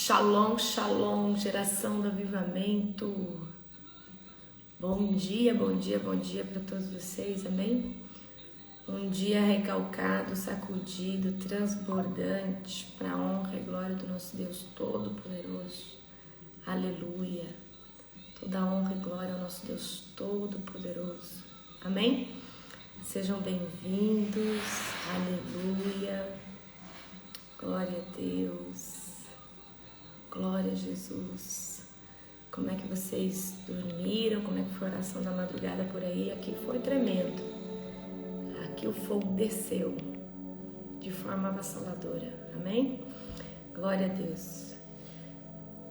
Shalom, shalom, geração do avivamento. Bom dia, bom dia, bom dia para todos vocês, amém? Um dia recalcado, sacudido, transbordante, para a honra e glória do nosso Deus Todo-Poderoso. Aleluia! Toda a honra e glória ao nosso Deus Todo-Poderoso. Amém? Sejam bem-vindos, aleluia, glória a Deus, glória a Jesus. Como é que vocês dormiram? Como é que foi a oração da madrugada por aí? Aqui foi tremendo. Aqui o fogo desceu de forma avassaladora. Amém? Glória a Deus.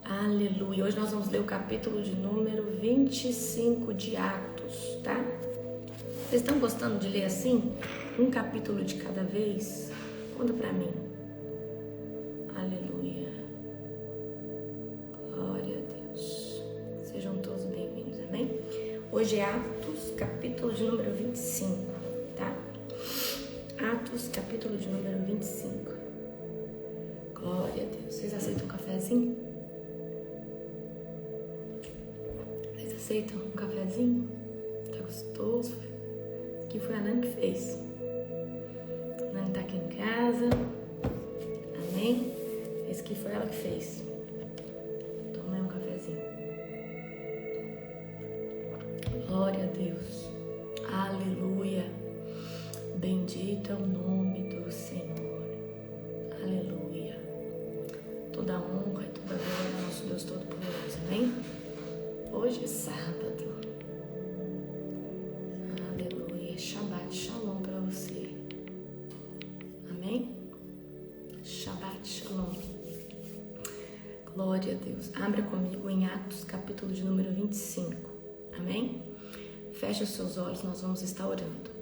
Aleluia. Hoje nós vamos ler o capítulo de número 25 de Atos, tá? Vocês estão gostando de ler assim? Um capítulo de cada vez? Conta pra mim. Aleluia. Glória a Deus. Sejam todos bem-vindos, amém? Hoje é Atos, capítulo de número 25, tá? Atos, capítulo de número 25. Glória a Deus. Vocês aceitam um cafezinho? Vocês aceitam um cafezinho? Tá gostoso? Que foi a Nani que fez. A Nani tá aqui em casa. Amém? Esse aqui foi ela que fez. Toma aí um cafezinho. Glória a Deus. Aleluia. Bendito é o nome do Senhor. Aleluia. Toda honra e toda glória ao nosso Deus Todo-Poderoso. Amém? Hoje é sábado. Aleluia. Shabbat Shalom para você. Amém? Shabbat Shalom. Glória a Deus. Abra comigo em Atos, capítulo de número 25. Amém? Feche os seus olhos, nós vamos estar orando.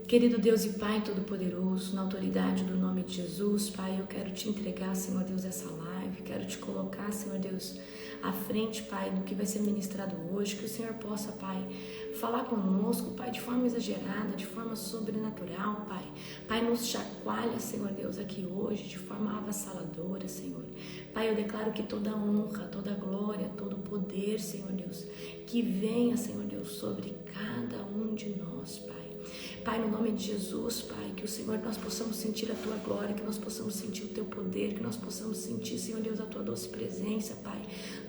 Querido Deus e Pai Todo-Poderoso, na autoridade do nome de Jesus, Pai, eu quero te entregar, Senhor Deus, essa live, quero te colocar, Senhor Deus, à frente, Pai, do que vai ser ministrado hoje, que o Senhor possa, Pai, falar conosco, Pai, de forma exagerada, de forma sobrenatural, Pai. Pai, nos chacoalha, Senhor Deus, aqui hoje, de forma avassaladora, Senhor. Pai, eu declaro que toda honra, toda glória, todo poder, Senhor Deus, que venha, Senhor Deus, sobre cada um de nós, Pai. Pai, no nome de Jesus, Pai, que o Senhor, nós possamos sentir a Tua glória, que nós possamos sentir o Teu poder, que nós possamos sentir, Senhor Deus, a Tua doce presença, Pai,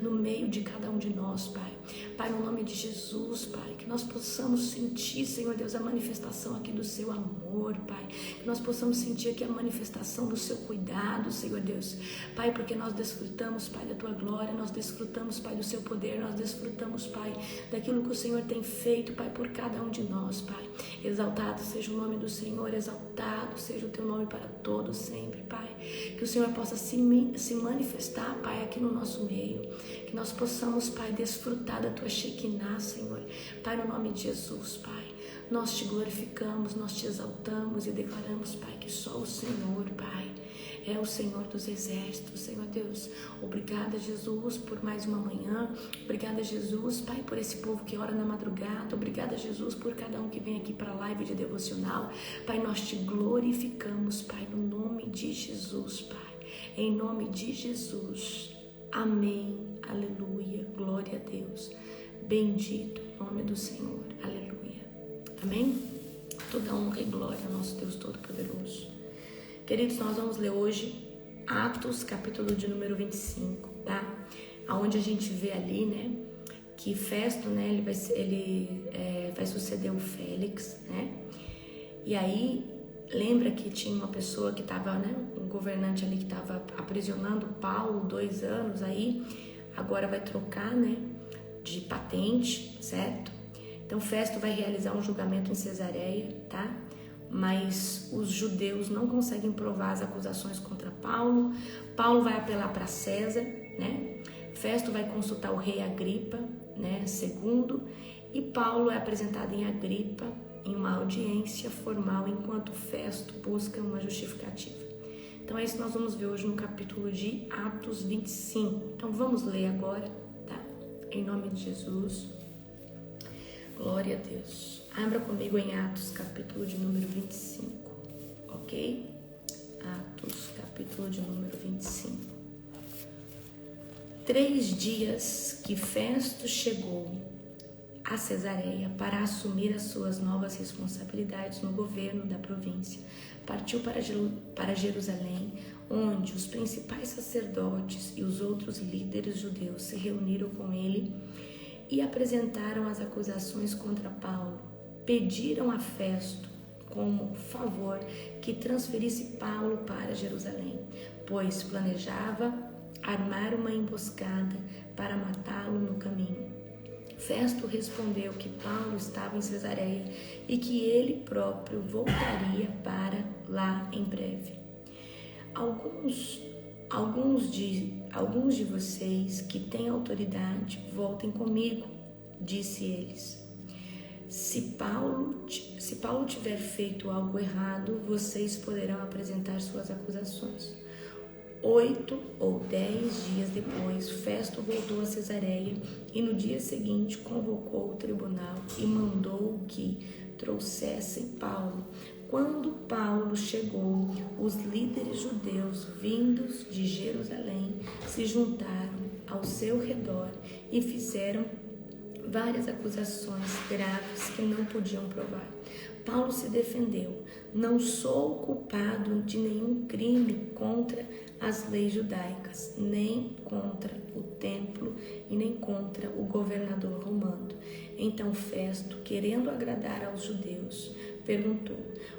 no meio de cada um de nós, Pai. Pai, no nome de Jesus, Pai, que nós possamos sentir, Senhor Deus, a manifestação aqui do Seu amor, Pai, que nós possamos sentir aqui a manifestação do Seu cuidado, Senhor Deus, Pai, porque nós desfrutamos, Pai, da Tua glória, nós desfrutamos, Pai, do Seu poder, nós desfrutamos, Pai, daquilo que o Senhor tem feito, Pai, por cada um de nós, Pai. Exaltado seja o nome do Senhor, exaltado seja o Teu nome para todos sempre, Pai. Que o Senhor possa se manifestar, Pai, aqui no nosso meio. Que nós possamos, Pai, desfrutar da Tua Shekinah, Senhor. Pai, no nome de Jesus, Pai. Nós te glorificamos, nós te exaltamos e declaramos, Pai, que só o Senhor, Pai, é o Senhor dos exércitos, Senhor Deus. Obrigada, Jesus, por mais uma manhã. Obrigada, Jesus, Pai, por esse povo que ora na madrugada. Obrigada, Jesus, por cada um que vem aqui para a live de devocional. Pai, nós te glorificamos, Pai, no nome de Jesus, Pai. Em nome de Jesus. Amém. Aleluia. Glória a Deus. Bendito o nome do Senhor. Aleluia. Amém? Toda honra e glória ao nosso Deus Todo-Poderoso. Queridos, nós vamos ler hoje Atos, capítulo de número 25, tá? Onde a gente vê ali, né, que Festo, né, ele vai suceder o Félix, né? E aí, lembra que tinha uma pessoa que estava, né, um governante ali que estava aprisionando Paulo 2 anos, aí agora vai trocar, né, de patente, certo? Então, Festo vai realizar um julgamento em Cesareia, tá? Mas os judeus não conseguem provar as acusações contra Paulo. Paulo vai apelar para César, né? Festo vai consultar o rei Agripa, né, segundo, e Paulo é apresentado em Agripa em uma audiência formal, enquanto Festo busca uma justificativa. Então é isso que nós vamos ver hoje no capítulo de Atos 25. Então vamos ler agora, tá? Em nome de Jesus. Glória a Deus. Abra comigo em Atos, capítulo de número 25, ok? Atos, capítulo de número 25. 3 dias que Festo chegou a Cesareia para assumir as suas novas responsabilidades no governo da província, partiu para Jerusalém, onde os principais sacerdotes e os outros líderes judeus se reuniram com ele e apresentaram as acusações contra Paulo. Pediram a Festo como favor que transferisse Paulo para Jerusalém, pois planejava armar uma emboscada para matá-lo no caminho. Festo respondeu que Paulo estava em Cesareia e que ele próprio voltaria para lá em breve. Alguns de vocês que têm autoridade, voltem comigo, disse eles. Se Paulo tiver feito algo errado, vocês poderão apresentar suas acusações. 8 ou 10 dias depois, Festo voltou a Cesareia e no dia seguinte convocou o tribunal e mandou que trouxessem Paulo. Quando Paulo chegou, os líderes judeus vindos de Jerusalém se juntaram ao seu redor e fizeram várias acusações graves que não podiam provar. Paulo se defendeu: não sou culpado de nenhum crime contra as leis judaicas, nem contra o templo e nem contra o governador romano. Então Festo, querendo agradar aos judeus, perguntou: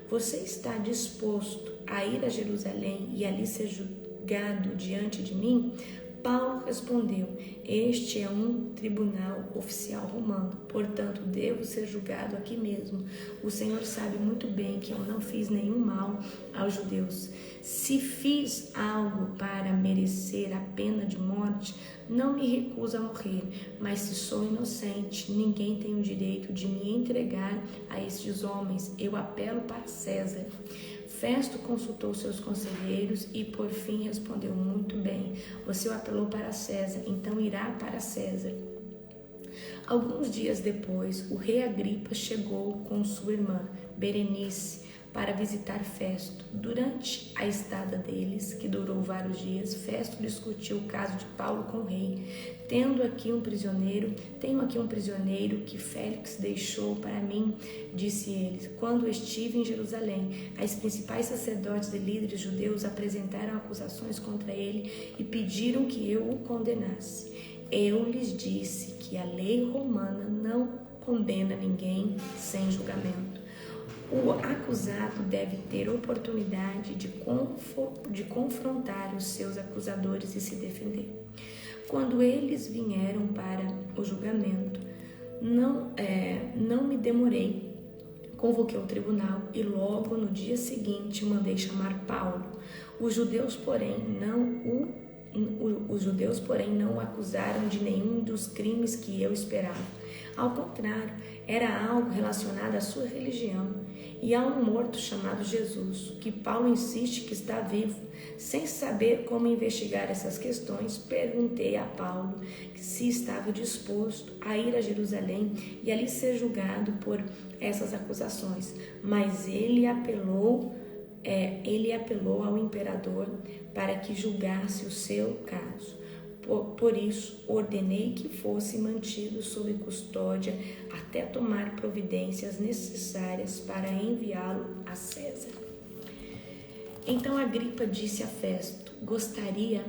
você está disposto a ir a Jerusalém e ali ser julgado diante de mim? Paulo respondeu: este é um tribunal oficial romano, portanto devo ser julgado aqui mesmo. O Senhor sabe muito bem que eu não fiz nenhum mal aos judeus. Se fiz algo para merecer a pena de morte, não me recuso a morrer, mas se sou inocente, ninguém tem o direito de me entregar a estes homens. Eu apelo para César. Festo consultou seus conselheiros e por fim respondeu: muito bem, você apelou para César, então irá para César. Alguns dias depois, o rei Agripa chegou com sua irmã Berenice para visitar Festo. Durante a estada deles, que durou vários dias, Festo discutiu o caso de Paulo com o rei. Tenho aqui um prisioneiro que Félix deixou para mim, disse ele. Quando estive em Jerusalém, os principais sacerdotes e líderes judeus apresentaram acusações contra ele e pediram que eu o condenasse. Eu lhes disse que a lei romana não condena ninguém sem julgamento. O acusado deve ter oportunidade de confrontar os seus acusadores e se defender. Quando eles vieram para o julgamento, não me demorei. Convoquei o tribunal e logo no dia seguinte mandei chamar Paulo. Os judeus, porém, não o acusaram de nenhum dos crimes que eu esperava. Ao contrário, era algo relacionado à sua religião e a um morto chamado Jesus, que Paulo insiste que está vivo. Sem saber como investigar essas questões, perguntei a Paulo se estava disposto a ir a Jerusalém e ali ser julgado por essas acusações, mas ele apelou ao imperador para que julgasse o seu caso. Por isso, ordenei que fosse mantido sob custódia até tomar providências necessárias para enviá-lo a César. Então Agripa disse a Festo: gostaria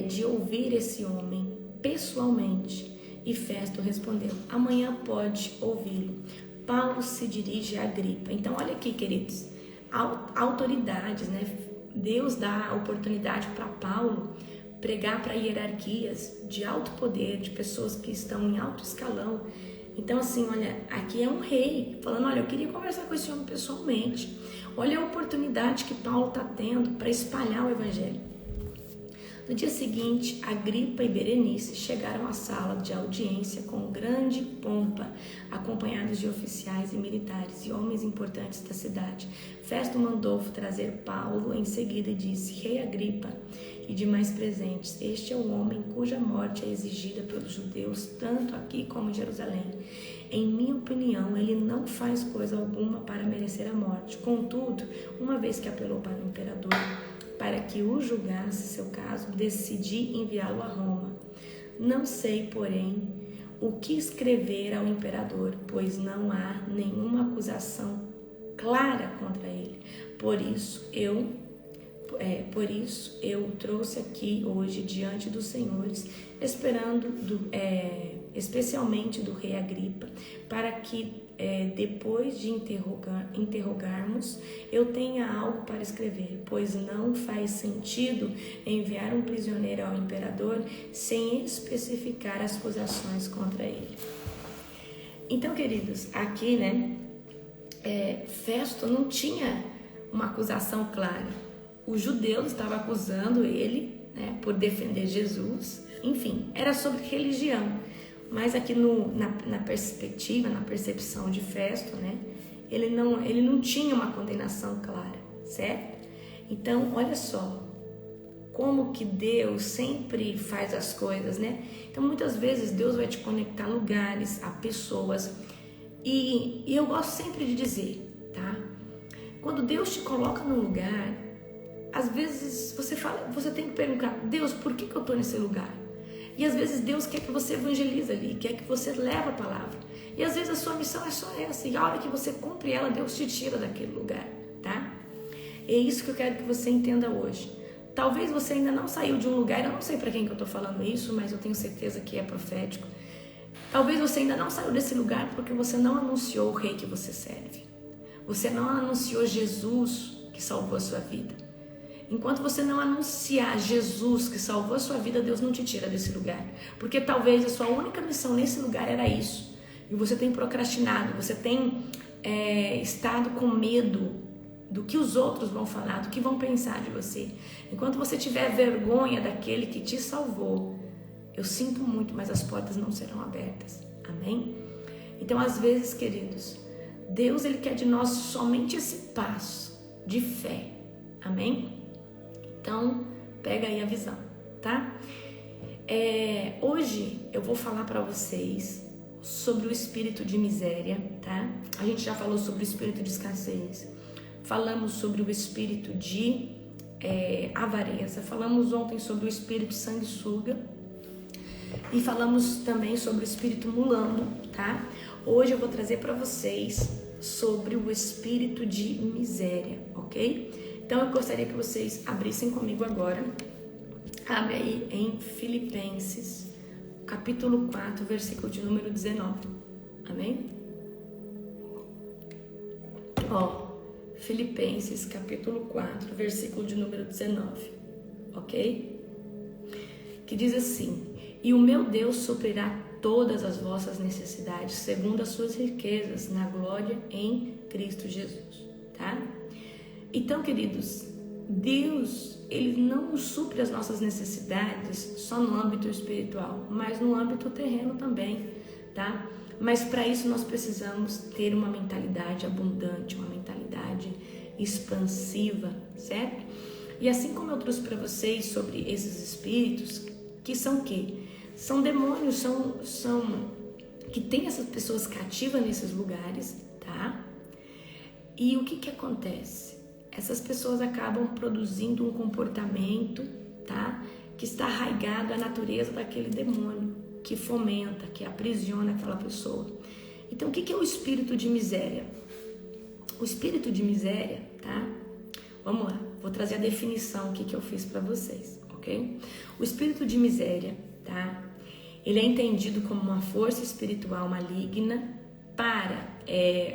de ouvir esse homem pessoalmente. E Festo respondeu: amanhã pode ouvi-lo. Paulo se dirige a Agripa. Então olha aqui, queridos, autoridades, né? Deus dá a oportunidade para Paulo pregar para hierarquias de alto poder, de pessoas que estão em alto escalão. Então assim, olha, aqui é um rei falando: olha, eu queria conversar com esse homem pessoalmente. Olha a oportunidade que Paulo está tendo para espalhar o evangelho. No dia seguinte, Agripa e Berenice chegaram à sala de audiência com grande pompa, acompanhados de oficiais e militares e homens importantes da cidade. Festo mandou trazer Paulo em seguida e disse: Rei Agripa e demais presentes, este é o homem cuja morte é exigida pelos judeus, tanto aqui como em Jerusalém. Em minha opinião, ele não faz coisa alguma para merecer a morte. Contudo, uma vez que apelou para o imperador, para que o julgasse seu caso, decidi enviá-lo a Roma. Não sei, porém, o que escrever ao imperador, pois não há nenhuma acusação clara contra ele. Por isso eu o trouxe aqui hoje diante dos senhores, esperando especialmente do rei Agripa, para que depois de interrogarmos, eu tenha algo para escrever, pois não faz sentido enviar um prisioneiro ao imperador sem especificar as acusações contra ele. Então, queridos, aqui, Festo não tinha uma acusação clara. Os judeus estavam acusando ele, por defender Jesus. Enfim, era sobre religião. Mas aqui na perspectiva, na percepção de Festo, ele não tinha uma condenação clara, certo? Então, olha só como que Deus sempre faz as coisas, Então, muitas vezes Deus vai te conectar a lugares, a pessoas. E eu gosto sempre de dizer, tá? Quando Deus te coloca num lugar, às vezes você tem que perguntar: Deus, por que eu estou nesse lugar? E às vezes Deus quer que você evangelize ali, quer que você leve a palavra. E às vezes a sua missão é só essa, e a hora que você cumpre ela, Deus te tira daquele lugar, tá? É isso que eu quero que você entenda hoje. Talvez você ainda não saiu de um lugar, eu não sei para quem que eu estou falando isso, mas eu tenho certeza que é profético. Talvez você ainda não saiu desse lugar porque você não anunciou o rei que você serve. Você não anunciou Jesus que salvou a sua vida. Enquanto você não anunciar Jesus que salvou a sua vida, Deus não te tira desse lugar. Porque talvez a sua única missão nesse lugar era isso. E você tem procrastinado, você tem estado com medo do que os outros vão falar, do que vão pensar de você. Enquanto você tiver vergonha daquele que te salvou, eu sinto muito, mas as portas não serão abertas. Amém? Então, às vezes, queridos, Deus ele quer de nós somente esse passo de fé. Amém? Então, pega aí a visão, tá? Hoje eu vou falar para vocês sobre o espírito de miséria, tá? A gente já falou sobre o espírito de escassez, falamos sobre o espírito de avareza, falamos ontem sobre o espírito sanguessuga e falamos também sobre o espírito mulando, tá? Hoje eu vou trazer para vocês sobre o espírito de miséria, ok? Então eu gostaria que vocês abrissem comigo agora. Abre aí em Filipenses, capítulo 4, versículo de número 19. Amém? Filipenses, capítulo 4, versículo de número 19. Ok? Que diz assim: e o meu Deus suprirá todas as vossas necessidades, segundo as suas riquezas, na glória em Cristo Jesus. Tá? Então, queridos, Deus, ele não supre as nossas necessidades só no âmbito espiritual, mas no âmbito terreno também, tá? Mas para isso nós precisamos ter uma mentalidade abundante, uma mentalidade expansiva, certo? E assim como eu trouxe para vocês sobre esses espíritos, que são o quê? São demônios, são que tem essas pessoas cativas nesses lugares, tá? E o que acontece? Essas pessoas acabam produzindo um comportamento, tá? Que está arraigado à natureza daquele demônio, que fomenta, que aprisiona aquela pessoa. Então, o que é o espírito de miséria? O espírito de miséria, tá? Vamos lá, vou trazer a definição aqui que eu fiz para vocês, ok? O espírito de miséria, tá? Ele é entendido como uma força espiritual maligna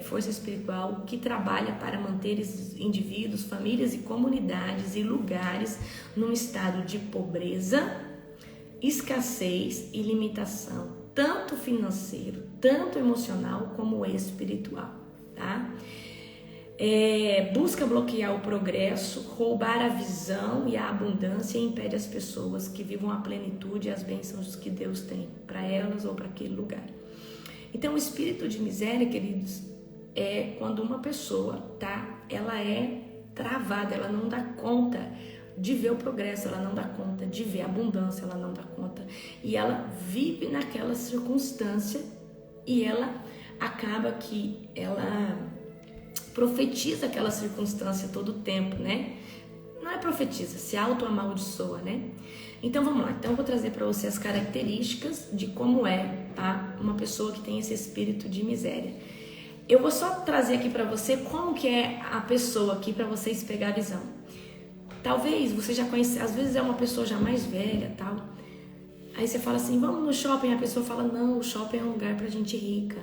força espiritual que trabalha para manter esses indivíduos, famílias e comunidades e lugares num estado de pobreza, escassez e limitação, tanto financeiro, tanto emocional como espiritual, tá? Busca bloquear o progresso, roubar a visão e a abundância e impede as pessoas que vivam a plenitude e as bênçãos que Deus tem para elas ou para aquele lugar. Então, o espírito de miséria, queridos, é quando uma pessoa, tá? Ela é travada, ela não dá conta de ver o progresso, ela não dá conta de ver a abundância, ela não dá conta. E ela vive naquela circunstância e ela acaba que ela profetiza aquela circunstância todo o tempo, né? não é profetiza, se auto-amaldiçoa, né? Então vamos lá, então eu vou trazer para você as características de como é, tá? Uma pessoa que tem esse espírito de miséria. Eu vou só trazer aqui para você como que é a pessoa aqui para vocês pegar a visão. Talvez você já conheça, às vezes é uma pessoa já mais velha, tal. Aí você fala assim, vamos no shopping, a pessoa fala, não, o shopping é um lugar pra gente rica.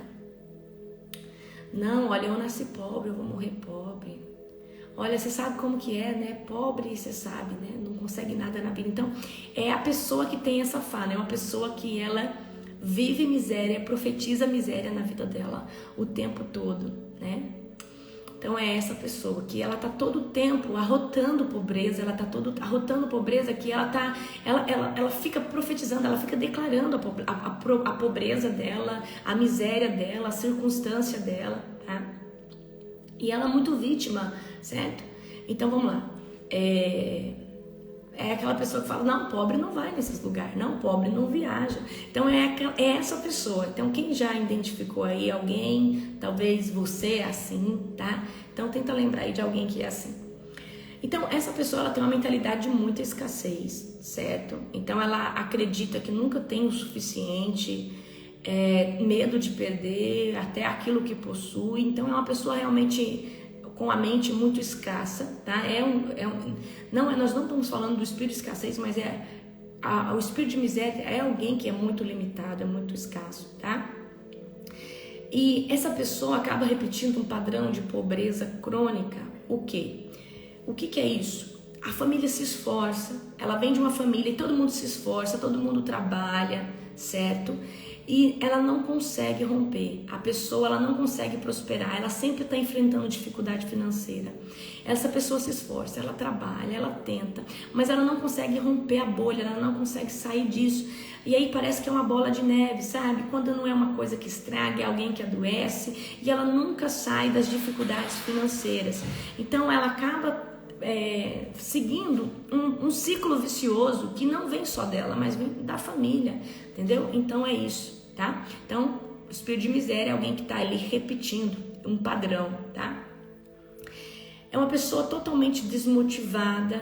Não, olha, eu nasci pobre, eu vou morrer pobre. Olha, você sabe como que é, né? Pobre, você sabe, né? Não consegue nada na vida. Então, é a pessoa que tem essa fala, é uma pessoa que ela vive miséria, profetiza miséria na vida dela o tempo todo, né? Então é essa pessoa que ela tá todo o tempo arrotando pobreza, ela tá todo arrotando pobreza, que ela fica profetizando, ela fica declarando a pobreza dela, a miséria dela, a circunstância dela, tá? E ela é muito vítima, certo? Então vamos lá. É aquela pessoa que fala, não, pobre não vai nesses lugares, não, pobre não viaja. Então é essa pessoa. Então quem já identificou aí alguém, talvez você é assim, tá? Então tenta lembrar aí de alguém que é assim. Então essa pessoa, ela tem uma mentalidade de muita escassez, certo? Então ela acredita que nunca tem o suficiente, medo de perder até aquilo que possui. Então é uma pessoa realmente com a mente muito escassa, tá? Nós não estamos falando do espírito de escassez, mas o espírito de miséria é alguém que é muito limitado, é muito escasso, tá? E essa pessoa acaba repetindo um padrão de pobreza crônica. O quê? O que é isso? A família se esforça, ela vem de uma família e todo mundo se esforça, todo mundo trabalha, certo? E ela não consegue romper, a pessoa ela não consegue prosperar, ela sempre está enfrentando dificuldade financeira. Essa pessoa se esforça, ela trabalha, ela tenta, mas ela não consegue romper a bolha, ela não consegue sair disso. E aí parece que é uma bola de neve, sabe? Quando não é uma coisa que estraga, é alguém que adoece e ela nunca sai das dificuldades financeiras. Então ela acaba seguindo um ciclo vicioso que não vem só dela, mas vem da família, entendeu? Então é isso. Tá? Então, o espírito de miséria é alguém que está ali repetindo um padrão, tá? É uma pessoa totalmente desmotivada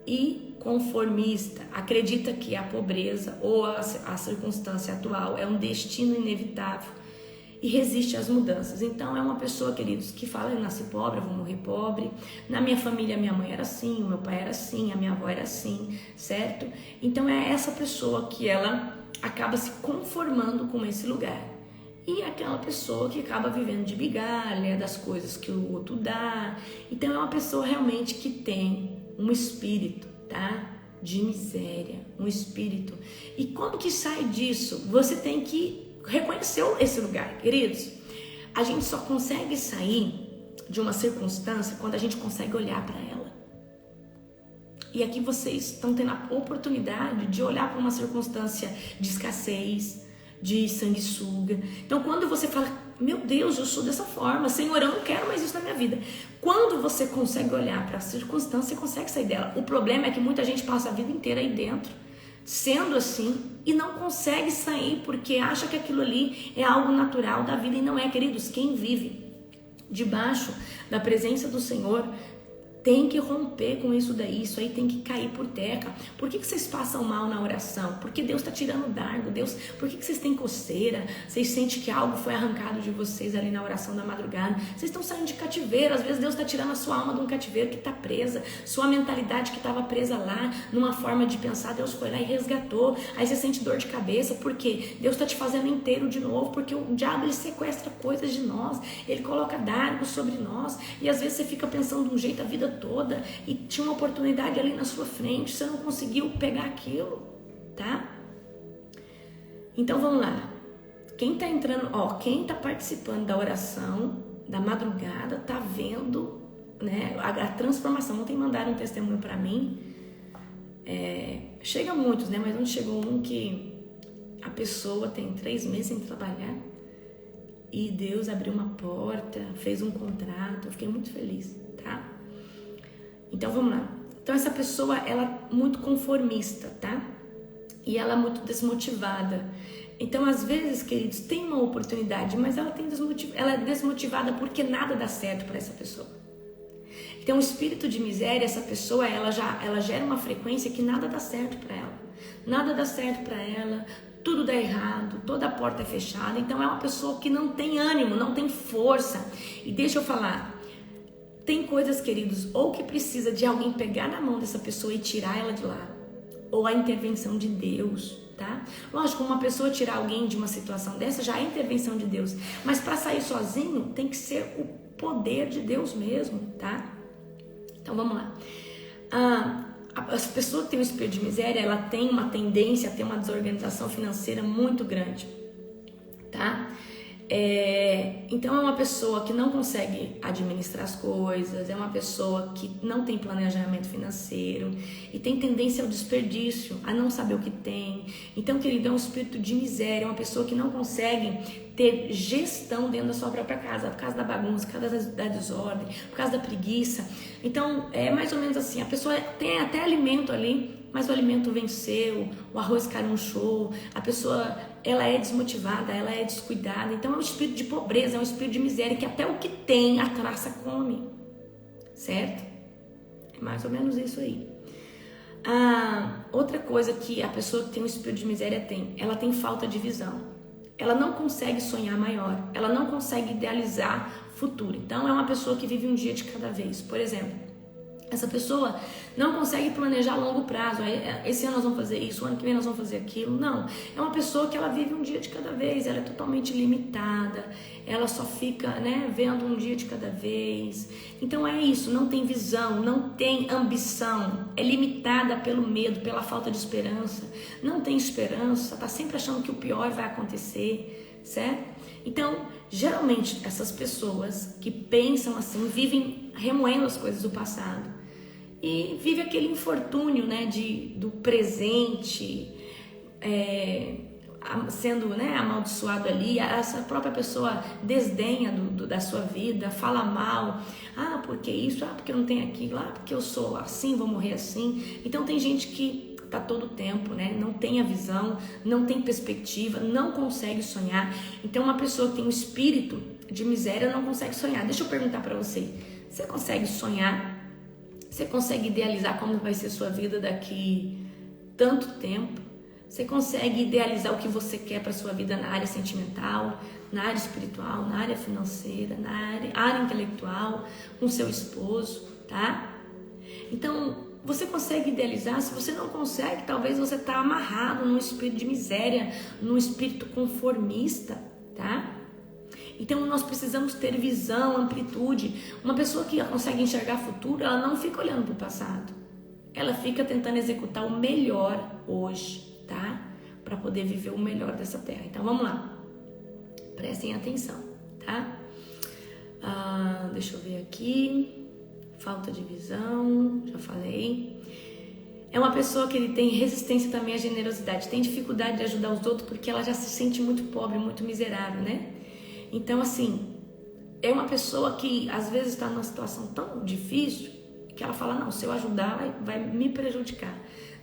e conformista, acredita que a pobreza ou a circunstância atual é um destino inevitável e resiste às mudanças. Então é uma pessoa, queridos, que fala, eu nasci pobre, eu vou morrer pobre, na minha família minha mãe era assim, o meu pai era assim, a minha avó era assim, certo? Então é essa pessoa que ela acaba se conformando com esse lugar. E aquela pessoa que acaba vivendo de migalha, das coisas que o outro dá. Então é uma pessoa realmente que tem um espírito, tá? De miséria, um espírito. E como que sai disso? Você tem que reconhecer esse lugar, queridos. A gente só consegue sair de uma circunstância quando a gente consegue olhar para ela. E aqui vocês estão tendo a oportunidade de olhar para uma circunstância de escassez, de sanguessuga. Então quando você fala, meu Deus, eu sou dessa forma, Senhor, eu não quero mais isso na minha vida. Quando você consegue olhar para a circunstância, você consegue sair dela. O problema é que muita gente passa a vida inteira aí dentro, sendo assim, e não consegue sair porque acha que aquilo ali é algo natural da vida, e não é, queridos. Quem vive debaixo da presença do Senhor tem que romper com isso daí, isso aí tem que cair por terra. Por que vocês passam mal na oração? Porque Deus está tirando o dardo, por que vocês têm coceira? Vocês sentem que algo foi arrancado de vocês ali na oração da madrugada? Vocês estão saindo de cativeiro, às vezes Deus está tirando a sua alma de um cativeiro que está presa, sua mentalidade que estava presa lá, numa forma de pensar, Deus foi lá e resgatou. Aí você sente dor de cabeça, porque Deus está te fazendo inteiro de novo, porque o diabo ele sequestra coisas de nós, ele coloca dardos sobre nós, e às vezes você fica pensando de um jeito a vida toda e tinha uma oportunidade ali na sua frente, você não conseguiu pegar aquilo, tá? Então vamos lá. Quem tá entrando, quem tá participando da oração da madrugada tá vendo, né, a transformação. Ontem mandaram um testemunho para mim. Chega muitos, né? Mas onde chegou um que a pessoa tem 3 meses sem trabalhar e Deus abriu uma porta, fez um contrato. Eu fiquei muito feliz, tá? Então vamos lá. Então essa pessoa, ela é muito conformista, tá? E ela é muito desmotivada. Então às vezes, queridos, tem uma oportunidade, mas ela é desmotivada porque nada dá certo para essa pessoa. Então, o espírito de miséria, essa pessoa, ela gera uma frequência que nada dá certo para ela. Nada dá certo para ela, tudo dá errado, toda a porta é fechada. Então, é uma pessoa que não tem ânimo, não tem força. E deixa eu falar, tem coisas, queridos, ou que precisa de alguém pegar na mão dessa pessoa e tirar ela de lá, ou a intervenção de Deus, tá? Lógico, uma pessoa tirar alguém de uma situação dessa já é intervenção de Deus, mas para sair sozinho tem que ser o poder de Deus mesmo, tá? Então vamos lá. As pessoas que têm o espírito de miséria, ela tem uma tendência a ter uma desorganização financeira muito grande, tá? Então é uma pessoa que não consegue administrar as coisas, é uma pessoa que não tem planejamento financeiro e tem tendência ao desperdício, a não saber o que tem. Então, querido, é um espírito de miséria, é uma pessoa que não consegue ter gestão dentro da sua própria casa, por causa da bagunça, por causa da desordem, por causa da preguiça. Então, é mais ou menos assim, a pessoa tem até alimento ali, mas o alimento venceu, o arroz carunchou, a pessoa, ela é desmotivada, ela é descuidada. Então é um espírito de pobreza, é um espírito de miséria que até o que tem a traça come, certo? É mais ou menos isso aí. Outra coisa que a pessoa que tem um espírito de miséria tem, ela tem falta de visão. Ela não consegue sonhar maior, ela não consegue idealizar futuro. Então é uma pessoa que vive um dia de cada vez. Por exemplo, essa pessoa não consegue planejar a longo prazo. Esse ano nós vamos fazer isso, o ano que vem nós vamos fazer aquilo. Não, é uma pessoa que ela vive um dia de cada vez. Ela é totalmente limitada. Ela só fica, vendo um dia de cada vez. Então é isso, não tem visão, não tem ambição. É limitada pelo medo, pela falta de esperança. Não tem esperança, tá sempre achando que o pior vai acontecer, certo? Então, geralmente, essas pessoas que pensam assim, vivem remoendo as coisas do passado. E vive aquele infortúnio, do presente, sendo amaldiçoado ali. Essa própria pessoa desdenha da sua vida, fala mal. Porque isso, porque eu não tenho aquilo, porque eu sou assim, vou morrer assim. Então tem gente que tá todo o tempo, não tem a visão, não tem perspectiva, não consegue sonhar. Então uma pessoa que tem um espírito de miséria não consegue sonhar. Deixa eu perguntar para você, você consegue sonhar? Você consegue idealizar como vai ser sua vida daqui tanto tempo? Você consegue idealizar o que você quer para sua vida na área sentimental, na área espiritual, na área financeira, na área intelectual, com seu esposo, tá? Então, você consegue idealizar? Se você não consegue, talvez você está amarrado num espírito de miséria, num espírito conformista, tá? Então nós precisamos ter visão, amplitude. Uma pessoa que consegue enxergar futuro, ela não fica olhando para o passado. Ela fica tentando executar o melhor hoje, tá? Para poder viver o melhor dessa terra. Então vamos lá. Prestem atenção, tá? Deixa eu ver aqui. Falta de visão, já falei. É uma pessoa que ele tem resistência também à generosidade. Tem dificuldade de ajudar os outros porque ela já se sente muito pobre, muito miserável, Então, assim, é uma pessoa que às vezes está numa situação tão difícil que ela fala, não, se eu ajudar vai me prejudicar.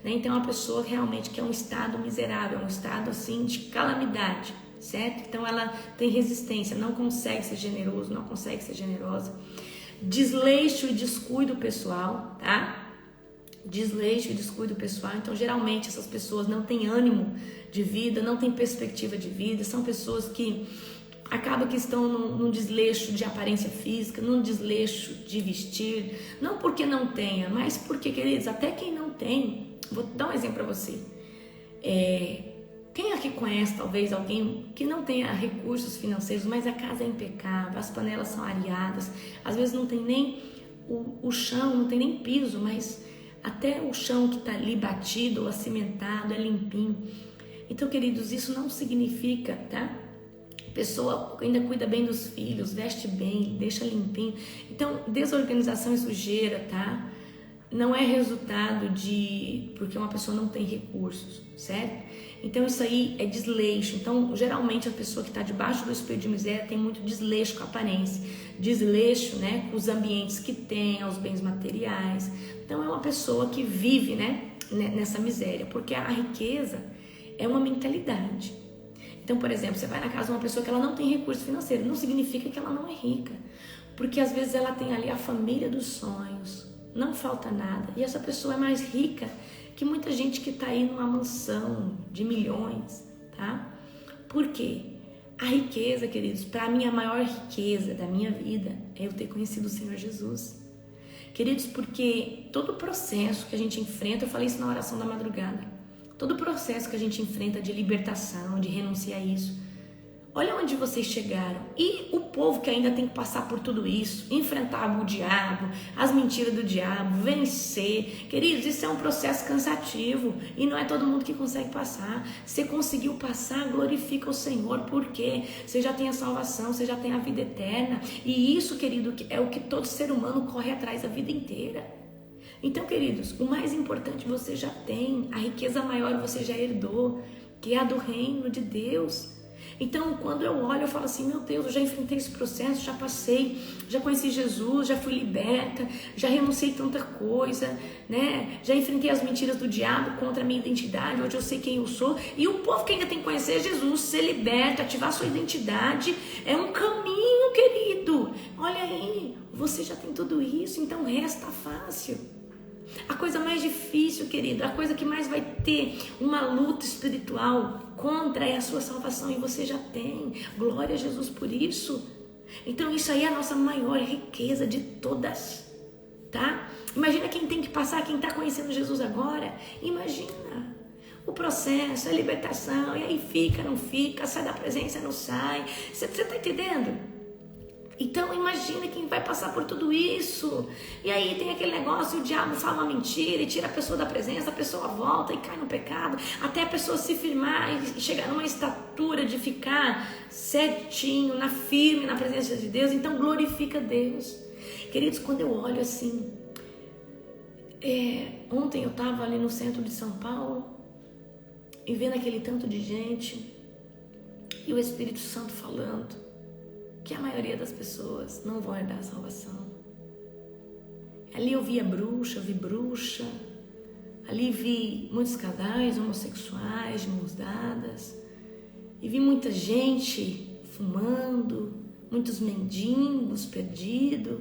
Então, é uma pessoa realmente que é um estado miserável, é um estado, assim, de calamidade, certo? Então, ela tem resistência, não consegue ser generoso, não consegue ser generosa. Desleixo e descuido pessoal, tá? Desleixo e descuido pessoal. Então, geralmente, essas pessoas não têm ânimo de vida, não têm perspectiva de vida, são pessoas que acaba que estão num desleixo de aparência física, num desleixo de vestir, não porque não tenha, mas porque, queridos, até quem não tem, vou dar um exemplo para você, quem aqui conhece talvez alguém que não tenha recursos financeiros, mas a casa é impecável, as panelas são areadas, às vezes não tem nem o chão, não tem nem piso, mas até o chão que está ali batido ou acimentado é limpinho. Então, queridos, isso não significa, tá? Pessoa ainda cuida bem dos filhos, veste bem, deixa limpinho. Então, desorganização e sujeira, tá? Não é resultado porque uma pessoa não tem recursos, certo? Então, isso aí é desleixo. Então, geralmente, a pessoa que está debaixo do espírito de miséria tem muito desleixo com a aparência. Desleixo, com os ambientes que tem, aos bens materiais. Então, é uma pessoa que vive, nessa miséria. Porque a riqueza é uma mentalidade. Então, por exemplo, você vai na casa de uma pessoa que ela não tem recurso financeiro, não significa que ela não é rica. Porque às vezes ela tem ali a família dos sonhos, não falta nada. E essa pessoa é mais rica que muita gente que está aí numa mansão de milhões, tá? Por quê? A riqueza, queridos, para mim a maior riqueza da minha vida é eu ter conhecido o Senhor Jesus. Queridos, porque todo o processo que a gente enfrenta, eu falei isso na oração da madrugada, todo o processo que a gente enfrenta de libertação, de renunciar a isso, olha onde vocês chegaram. E o povo que ainda tem que passar por tudo isso, enfrentar o diabo, as mentiras do diabo, vencer. Queridos, isso é um processo cansativo e não é todo mundo que consegue passar. Você conseguiu passar, glorifica o Senhor, porque você já tem a salvação, você já tem a vida eterna. E isso, querido, é o que todo ser humano corre atrás a vida inteira. Então, queridos, o mais importante você já tem, a riqueza maior você já herdou, que é a do reino de Deus. Então, quando eu olho, eu falo assim, meu Deus, eu já enfrentei esse processo, já passei, já conheci Jesus, já fui liberta, já renunciei tanta coisa, né? Já enfrentei as mentiras do diabo contra a minha identidade, hoje eu sei quem eu sou. E o povo que ainda tem que conhecer Jesus, ser liberto, ativar sua identidade, é um caminho, querido. Olha aí, você já tem tudo isso, então resta fácil. A coisa mais difícil, querido, a coisa que mais vai ter uma luta espiritual contra é a sua salvação, e você já tem. Glória a Jesus por isso. Então isso aí é a nossa maior riqueza de todas, tá? Imagina quem tem que passar, quem está conhecendo Jesus agora. Imagina o processo, a libertação, e aí fica, não fica, sai da presença, não sai. Você está entendendo? Então imagina quem vai passar por tudo isso. E aí tem aquele negócio, o diabo fala uma mentira e tira a pessoa da presença, a pessoa volta e cai no pecado, até a pessoa se firmar e chegar numa estatura de ficar certinho, firme na presença de Deus. Então glorifica Deus. Queridos, quando eu olho assim, ontem eu estava ali no centro de São Paulo e vendo aquele tanto de gente e o Espírito Santo falando que a maioria das pessoas não vão herdar a salvação. Ali eu vi bruxa, ali vi muitos casais homossexuais de mãos dadas, e vi muita gente fumando, muitos mendigos perdidos,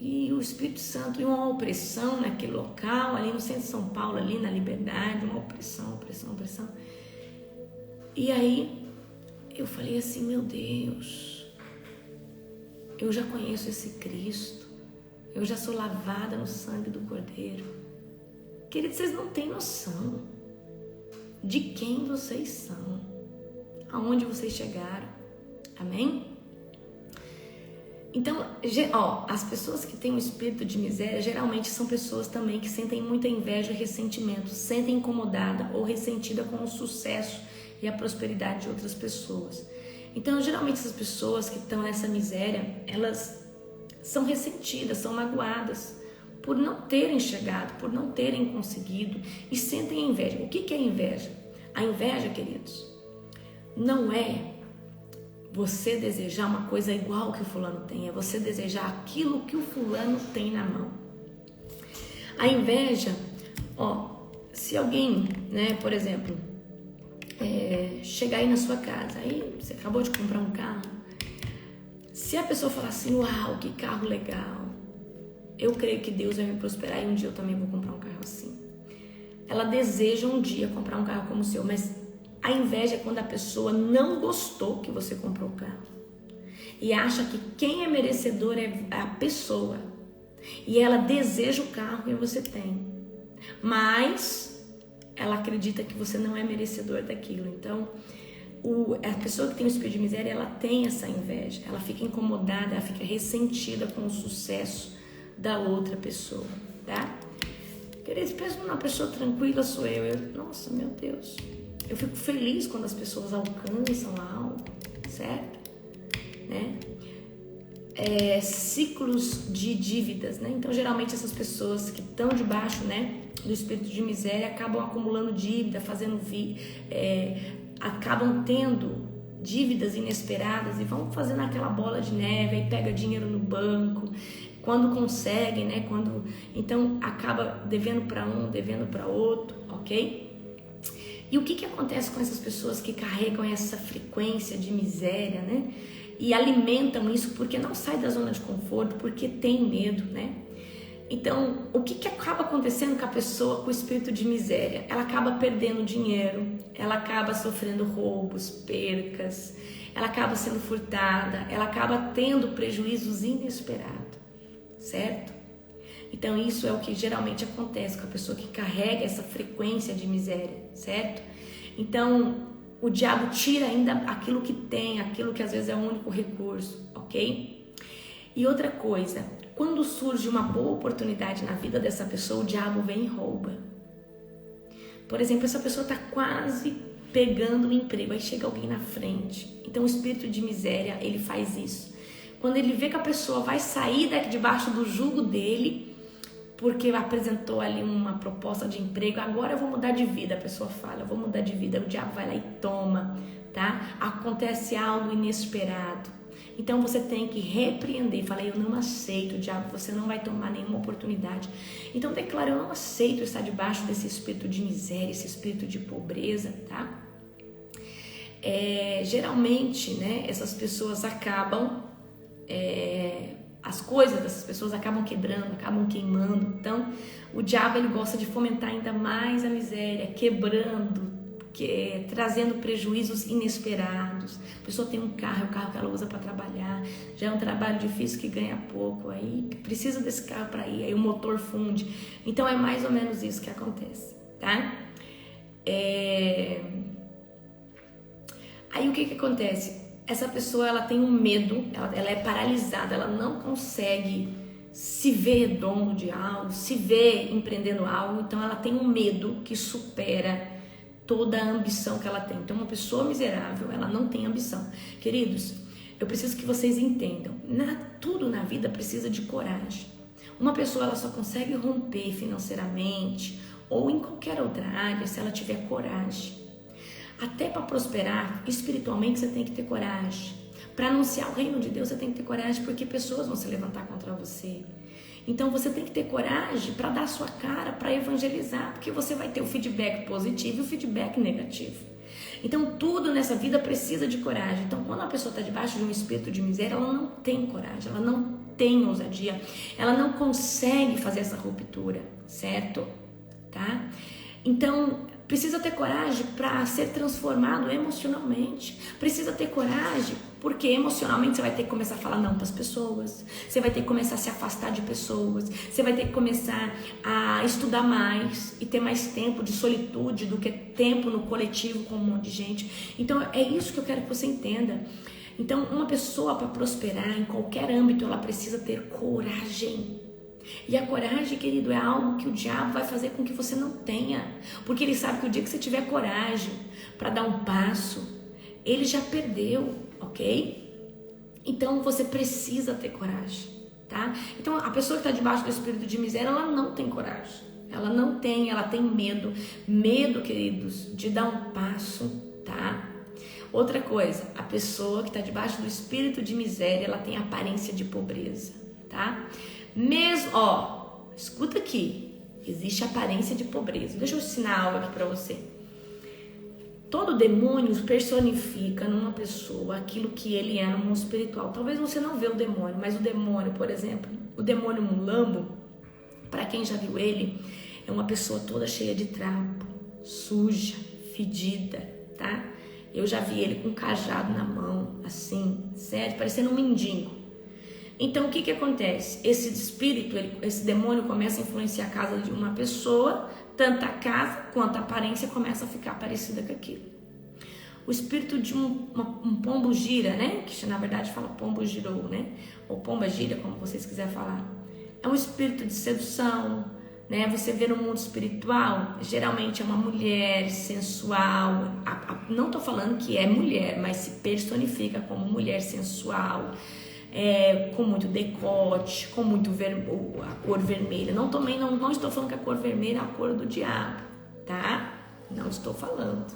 e o Espírito Santo e uma opressão naquele local, ali no centro de São Paulo, ali na Liberdade, uma opressão. E aí eu falei assim, meu Deus, eu já conheço esse Cristo, eu já sou lavada no sangue do Cordeiro. Queridos, vocês não têm noção de quem vocês são, aonde vocês chegaram, amém? Então, as pessoas que têm um espírito de miséria, geralmente são pessoas também que sentem muita inveja e ressentimento, sentem incomodada ou ressentida com o sucesso e a prosperidade de outras pessoas. Então, geralmente essas pessoas que estão nessa miséria, elas são ressentidas, são magoadas por não terem chegado, por não terem conseguido, e sentem inveja. O que é inveja? A inveja, queridos, não é você desejar uma coisa igual que o fulano tem, é você desejar aquilo que o fulano tem na mão. A inveja, se alguém, por exemplo, chegar aí na sua casa, aí você acabou de comprar um carro, se a pessoa falar assim, uau, que carro legal, eu creio que Deus vai me prosperar e um dia eu também vou comprar um carro assim. Ela deseja um dia comprar um carro como o seu, mas a inveja é quando a pessoa não gostou que você comprou o carro e acha que quem é merecedor é a pessoa, e ela deseja o carro que você tem, mas ela acredita que você não é merecedor daquilo. Então, a pessoa que tem o espírito de miséria, ela tem essa inveja, ela fica incomodada, ela fica ressentida com o sucesso da outra pessoa, tá? Queridos, pensa numa pessoa tranquila, sou eu. Nossa, meu Deus, eu fico feliz quando as pessoas alcançam algo, certo? Né? Ciclos de dívidas, né? Então, geralmente essas pessoas que estão debaixo, do espírito de miséria acabam acumulando dívida, acabam tendo dívidas inesperadas e vão fazendo aquela bola de neve, aí pega dinheiro no banco, quando conseguem, então acaba devendo para um, devendo para outro, ok? E o que acontece com essas pessoas que carregam essa frequência de miséria, e alimentam isso porque não sai da zona de conforto, porque tem medo, né? Então, o que acaba acontecendo com a pessoa com o espírito de miséria? Ela acaba perdendo dinheiro, ela acaba sofrendo roubos, percas, ela acaba sendo furtada, ela acaba tendo prejuízos inesperados, certo? Então, isso é o que geralmente acontece com a pessoa que carrega essa frequência de miséria, certo? Então, o diabo tira ainda aquilo que tem, aquilo que às vezes é o único recurso, ok? E outra coisa, quando surge uma boa oportunidade na vida dessa pessoa, o diabo vem e rouba. Por exemplo, essa pessoa está quase pegando um emprego, aí chega alguém na frente. Então, o espírito de miséria, ele faz isso. Quando ele vê que a pessoa vai sair daqui debaixo do jugo dele, porque apresentou ali uma proposta de emprego, agora eu vou mudar de vida, a pessoa fala, eu vou mudar de vida, o diabo vai lá e toma, tá? Acontece algo inesperado. Então você tem que repreender, falar, eu não aceito, diabo, você não vai tomar nenhuma oportunidade. Então declara, eu não aceito estar debaixo desse espírito de miséria, esse espírito de pobreza, tá? Geralmente, né, essas pessoas acabam... as coisas dessas pessoas acabam quebrando, acabam queimando. Então, o diabo ele gosta de fomentar ainda mais a miséria, quebrando, trazendo prejuízos inesperados. A pessoa tem um carro, é o carro que ela usa para trabalhar, já é um trabalho difícil que ganha pouco, aí precisa desse carro para ir, aí o motor funde. Então, é mais ou menos isso que acontece, tá? Aí, o que acontece? Essa pessoa ela tem um medo, ela é paralisada, ela não consegue se ver dono de algo, se ver empreendendo algo, então ela tem um medo que supera toda a ambição que ela tem. Então uma pessoa miserável, ela não tem ambição. Queridos, eu preciso que vocês entendam, tudo na vida precisa de coragem. Uma pessoa ela só consegue romper financeiramente ou em qualquer outra área se ela tiver coragem. Até para prosperar espiritualmente você tem que ter coragem. Para anunciar o reino de Deus você tem que ter coragem, porque pessoas vão se levantar contra você. Então você tem que ter coragem para dar a sua cara, para evangelizar, porque você vai ter o feedback positivo e o feedback negativo. Então tudo nessa vida precisa de coragem. Então quando a pessoa está debaixo de um espírito de miséria, ela não tem coragem, ela não tem ousadia, ela não consegue fazer essa ruptura, certo? Tá? Então precisa ter coragem para ser transformado emocionalmente. Precisa ter coragem porque emocionalmente você vai ter que começar a falar não para as pessoas. Você vai ter que começar a se afastar de pessoas. Você vai ter que começar a estudar mais e ter mais tempo de solitude do que tempo no coletivo com um monte de gente. Então é isso que eu quero que você entenda. Então uma pessoa para prosperar em qualquer âmbito, ela precisa ter coragem. E a coragem, querido, é algo que o diabo vai fazer com que você não tenha, porque ele sabe que o dia que você tiver coragem para dar um passo, ele já perdeu, ok? Então você precisa ter coragem, tá? Então a pessoa que está debaixo do espírito de miséria, ela não tem coragem, ela tem medo, queridos, de dar um passo, tá? Outra coisa, a pessoa que está debaixo do espírito de miséria, ela tem aparência de pobreza, tá? Mesmo, escuta aqui, existe aparência de pobreza. Deixa eu ensinar algo aqui pra você. Todo demônio personifica numa pessoa aquilo que ele é no mundo espiritual. Talvez você não vê o demônio, mas o demônio, por exemplo, o demônio mulambo, para quem já viu ele, é uma pessoa toda cheia de trapo, suja, fedida, tá? Eu já vi ele com um cajado na mão, assim, sério, parecendo um mendigo. Então o que acontece? Esse espírito, esse demônio começa a influenciar a casa de uma pessoa, tanto a casa quanto a aparência começa a ficar parecida com aquilo. O espírito de um pombo gira, né? Que na verdade fala pombo girou, né? Ou pomba gira, como vocês quiserem falar. É um espírito de sedução, né? Você vê no mundo espiritual, geralmente é uma mulher sensual. Não tô falando que é mulher, mas se personifica como mulher sensual. Com muito decote, com muito a cor vermelha. Não estou falando que a cor vermelha é a cor do diabo, tá? Não estou falando.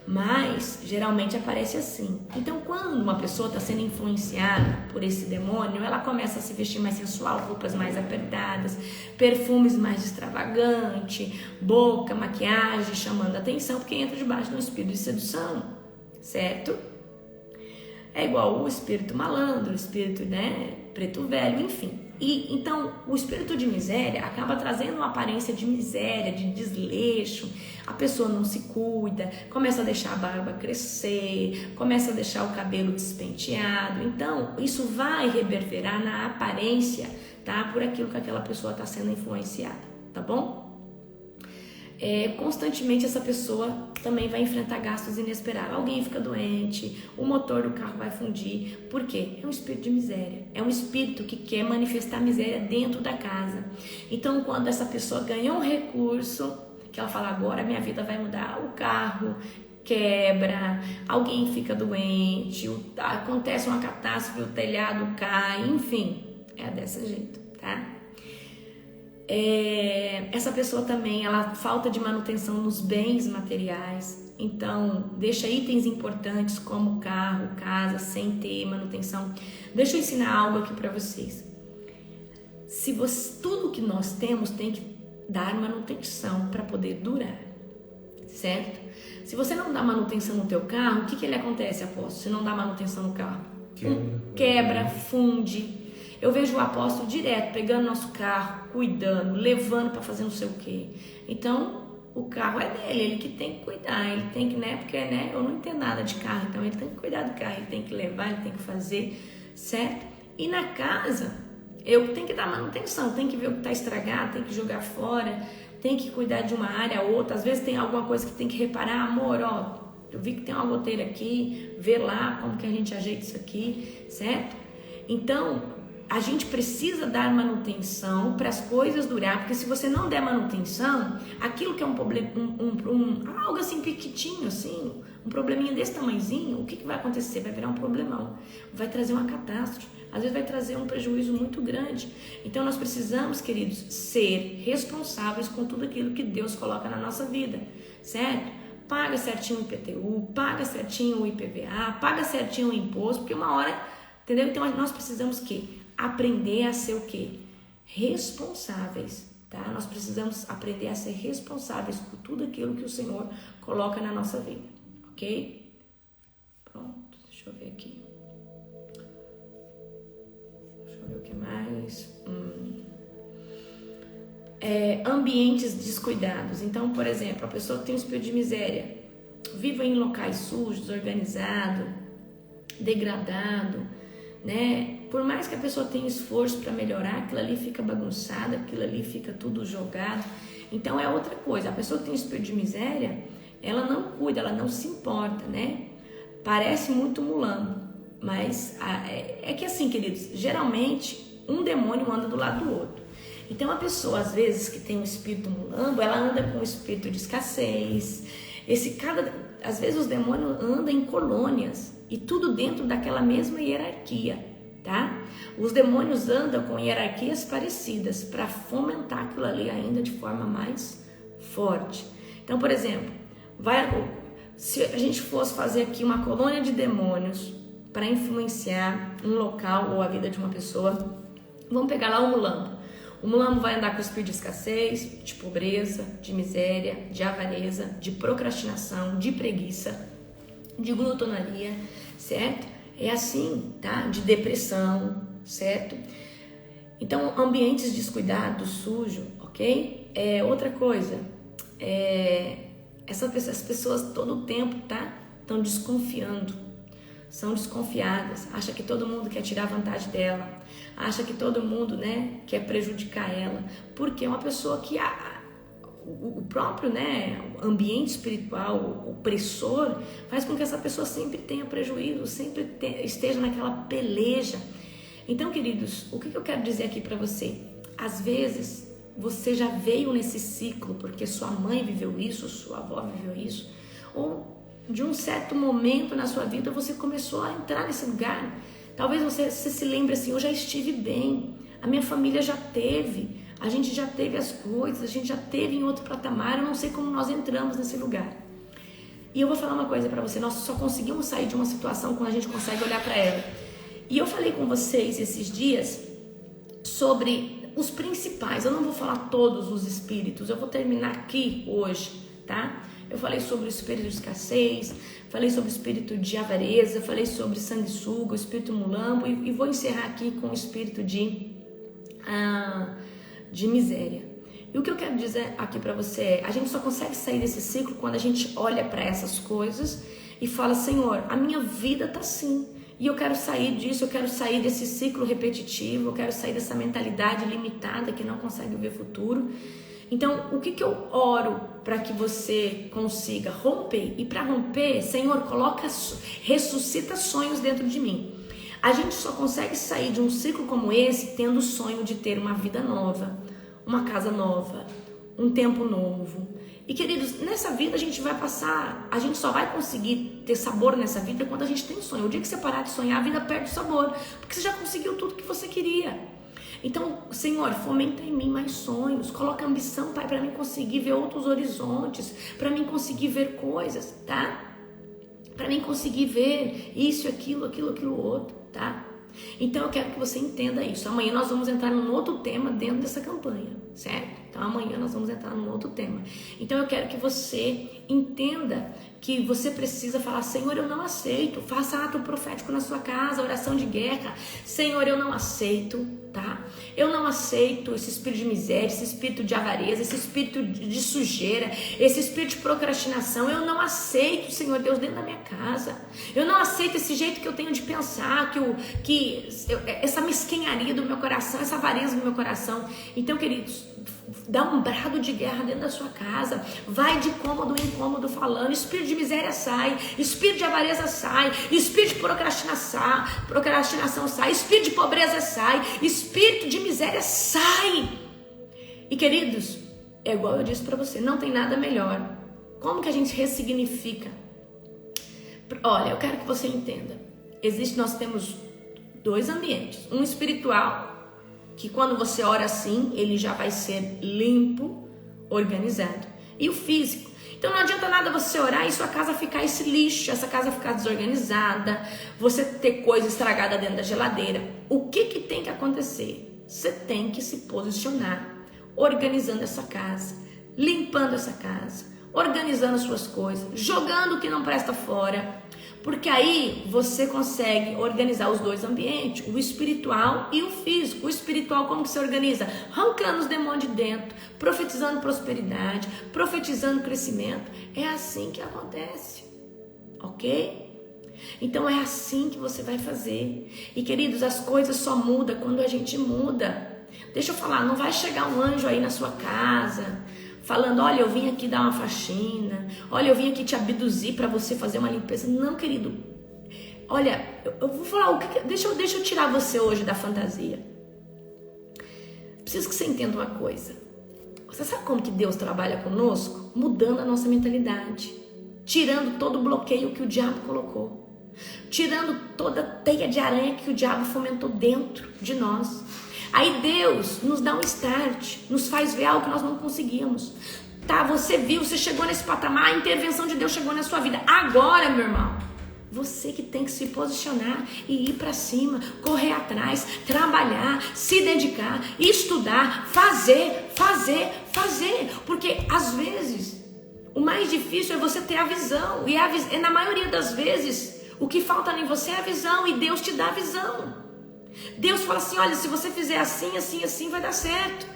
Mas geralmente aparece assim. Então quando uma pessoa está sendo influenciada por esse demônio, ela começa a se vestir mais sensual, roupas mais apertadas, perfumes mais extravagantes, boca, maquiagem chamando a atenção, porque entra debaixo de um espírito de sedução, certo? É igual o espírito malandro, o espírito, né, preto velho, enfim. E então o espírito de miséria acaba trazendo uma aparência de miséria, de desleixo. A pessoa não se cuida, começa a deixar a barba crescer, começa a deixar o cabelo despenteado. Então isso vai reverberar na aparência, tá? Por aquilo que aquela pessoa está sendo influenciada, tá bom? Constantemente essa pessoa também vai enfrentar gastos inesperados. Alguém fica doente, o motor do carro vai fundir. Por quê? É um espírito de miséria. É um espírito que quer manifestar miséria dentro da casa. Então, quando essa pessoa ganha um recurso, que ela fala, agora minha vida vai mudar, o carro quebra, alguém fica doente, acontece uma catástrofe, o telhado cai, enfim, é desse jeito, tá? Essa pessoa também, ela falta de manutenção nos bens materiais, então deixa itens importantes como carro, casa, sem ter manutenção. Deixa eu ensinar algo aqui para vocês. Tudo que nós temos tem que dar manutenção para poder durar, certo? Se você não dá manutenção no teu carro, o que ele acontece, apóstolo? Se não dá manutenção no carro? Quebra, funde. Eu vejo o apóstolo direto pegando nosso carro, cuidando, levando para fazer não sei o quê. Então, o carro é dele, ele que tem que cuidar, ele tem que, né? Porque, né? Eu não entendo nada de carro, então ele tem que cuidar do carro, ele tem que levar, ele tem que fazer, certo? E na casa, eu tenho que dar manutenção, tem que ver o que está estragado, tem que jogar fora, tem que cuidar de uma área ou outra. Às vezes tem alguma coisa que tem que reparar, amor, ó, eu vi que tem uma goteira aqui, vê lá como que a gente ajeita isso aqui, certo? Então, a gente precisa dar manutenção para as coisas durar, porque se você não der manutenção, aquilo que é um problema, algo assim pequitinho, assim, um probleminha desse tamanhozinho, o que vai acontecer? Vai virar um problemão, vai trazer uma catástrofe, às vezes vai trazer um prejuízo muito grande. Então nós precisamos, queridos, ser responsáveis com tudo aquilo que Deus coloca na nossa vida, certo? Paga certinho o IPTU, paga certinho o IPVA, paga certinho o imposto, porque uma hora, entendeu? Então nós precisamos aprender a ser o quê? Responsáveis, tá? Nós precisamos aprender a ser responsáveis por tudo aquilo que o Senhor coloca na nossa vida, ok? Pronto, deixa eu ver aqui. Deixa eu ver o que mais. Ambientes descuidados. Então, por exemplo, a pessoa que tem um espírito de miséria, vive em locais sujos, desorganizado, degradado, né? Por mais que a pessoa tenha esforço para melhorar, aquilo ali fica bagunçado, aquilo ali fica tudo jogado. Então é outra coisa. A pessoa que tem espírito de miséria, ela não cuida, ela não se importa, né? Parece muito mulambo, mas é que assim, queridos, geralmente um demônio anda do lado do outro. Então a pessoa, às vezes, que tem um espírito mulambo, ela anda com um espírito de escassez. Às vezes os demônios andam em colônias e tudo dentro daquela mesma hierarquia. Tá? Os demônios andam com hierarquias parecidas para fomentar aquilo ali ainda de forma mais forte. Então, por exemplo, se a gente fosse fazer aqui uma colônia de demônios para influenciar um local ou a vida de uma pessoa, vamos pegar lá o mulambo. O mulambo vai andar com espírito de escassez, de pobreza, de miséria, de avareza, de procrastinação, de preguiça, de glutonaria, certo? É assim, tá? De depressão, certo? Então, ambientes descuidados, sujo, ok? Outra coisa, essas pessoas todo o tempo, tá? Estão desconfiando, são desconfiadas, acha que todo mundo quer tirar vantagem dela, acha que todo mundo, né, quer prejudicar ela, porque é uma pessoa que o próprio, né, ambiente espiritual opressor faz com que essa pessoa sempre tenha prejuízo, sempre esteja naquela peleja. Então, queridos, o que eu quero dizer aqui para você? Às vezes você já veio nesse ciclo porque sua mãe viveu isso, sua avó viveu isso, ou de um certo momento na sua vida você começou a entrar nesse lugar. Talvez você se lembre assim, eu já estive bem, a minha família já teve, a gente já teve as coisas, a gente já teve em outro patamar, eu não sei como nós entramos nesse lugar. E eu vou falar uma coisa para você, nós só conseguimos sair de uma situação quando a gente consegue olhar para ela. E eu falei com vocês esses dias sobre os principais, eu não vou falar todos os espíritos, eu vou terminar aqui hoje, tá? Eu falei sobre o espírito de escassez, falei sobre o espírito de avareza, falei sobre sanguessuga, o espírito mulambo e vou encerrar aqui com o espírito de miséria. E o que eu quero dizer aqui para você é, a gente só consegue sair desse ciclo quando a gente olha para essas coisas e fala, Senhor, a minha vida tá assim. E eu quero sair disso, eu quero sair desse ciclo repetitivo, eu quero sair dessa mentalidade limitada que não consegue ver futuro. Então, o que eu oro para que você consiga romper? E para romper, Senhor, ressuscita sonhos dentro de mim. A gente só consegue sair de um ciclo como esse tendo o sonho de ter uma vida nova, uma casa nova, um tempo novo. E queridos, nessa vida a gente vai passar, a gente só vai conseguir ter sabor nessa vida quando a gente tem sonho. O dia que você parar de sonhar, a vida perde o sabor, porque você já conseguiu tudo que você queria. Então, Senhor, fomenta em mim mais sonhos, coloca ambição, Pai, para mim conseguir ver outros horizontes, para mim conseguir ver coisas, tá? Para mim conseguir ver isso, aquilo outro, tá? Então eu quero que você entenda isso. Amanhã nós vamos entrar num outro tema dentro dessa campanha, certo? Então amanhã nós vamos entrar num outro tema. Então eu quero que você entenda que você precisa falar, Senhor, eu não aceito. Faça ato profético na sua casa, oração de guerra. Senhor, eu não aceito, tá? Eu não aceito esse espírito de miséria, esse espírito de avareza, esse espírito de sujeira, esse espírito de procrastinação. Eu não aceito, Senhor Deus, dentro da minha casa. Eu não aceito esse jeito que eu tenho de pensar, essa mesquinharia do meu coração, essa avareza do meu coração. Então, queridos, dá um brado de guerra dentro da sua casa, vai de cômodo em cômodo falando, espírito de miséria sai, espírito de avareza sai, espírito de procrastinação sai, espírito de pobreza sai, espírito de miséria sai. E queridos, é igual eu disse para você, não tem nada melhor. Como que a gente ressignifica? Olha, eu quero que você entenda, nós temos dois ambientes, um espiritual, que quando você ora assim, ele já vai ser limpo, organizado. E o físico. Então não adianta nada você orar e sua casa ficar esse lixo, essa casa ficar desorganizada, você ter coisa estragada dentro da geladeira. O que tem que acontecer? Você tem que se posicionar, organizando essa casa, limpando essa casa, organizando as suas coisas, jogando o que não presta fora. Porque aí você consegue organizar os dois ambientes, o espiritual e o físico. O espiritual, como que se organiza? Arrancando os demônios de dentro, profetizando prosperidade, profetizando crescimento. É assim que acontece, ok? Então é assim que você vai fazer. E queridos, as coisas só mudam quando a gente muda. Deixa eu falar, não vai chegar um anjo aí na sua casa falando, olha, eu vim aqui dar uma faxina, olha, eu vim aqui te abduzir para você fazer uma limpeza. Não, querido. Olha, eu vou falar, deixa eu tirar você hoje da fantasia. Preciso que você entenda uma coisa. Você sabe como que Deus trabalha conosco? Mudando a nossa mentalidade, tirando todo o bloqueio que o diabo colocou, tirando toda a teia de aranha que o diabo fomentou dentro de nós. Aí Deus nos dá um start, nos faz ver algo que nós não conseguimos. Tá, você viu, você chegou nesse patamar, a intervenção de Deus chegou na sua vida. Agora, meu irmão, você que tem que se posicionar e ir para cima, correr atrás, trabalhar, se dedicar, estudar, fazer. Porque às vezes o mais difícil é você ter a visão. E na maioria das vezes o que falta em você é a visão, e Deus te dá a visão. Deus fala assim, olha, se você fizer assim, vai dar certo.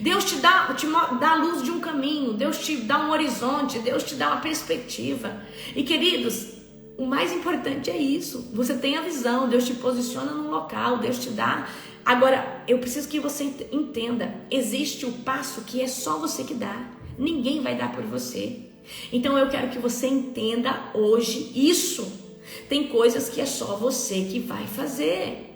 Deus te dá a luz de um caminho, Deus te dá um horizonte, Deus te dá uma perspectiva. E queridos, o mais importante é isso, você tem a visão, Deus te posiciona num local, Deus te dá. Agora, eu preciso que você entenda, existe o passo que é só você que dá, ninguém vai dar por você. Então eu quero que você entenda hoje isso. Tem coisas que é só você que vai fazer.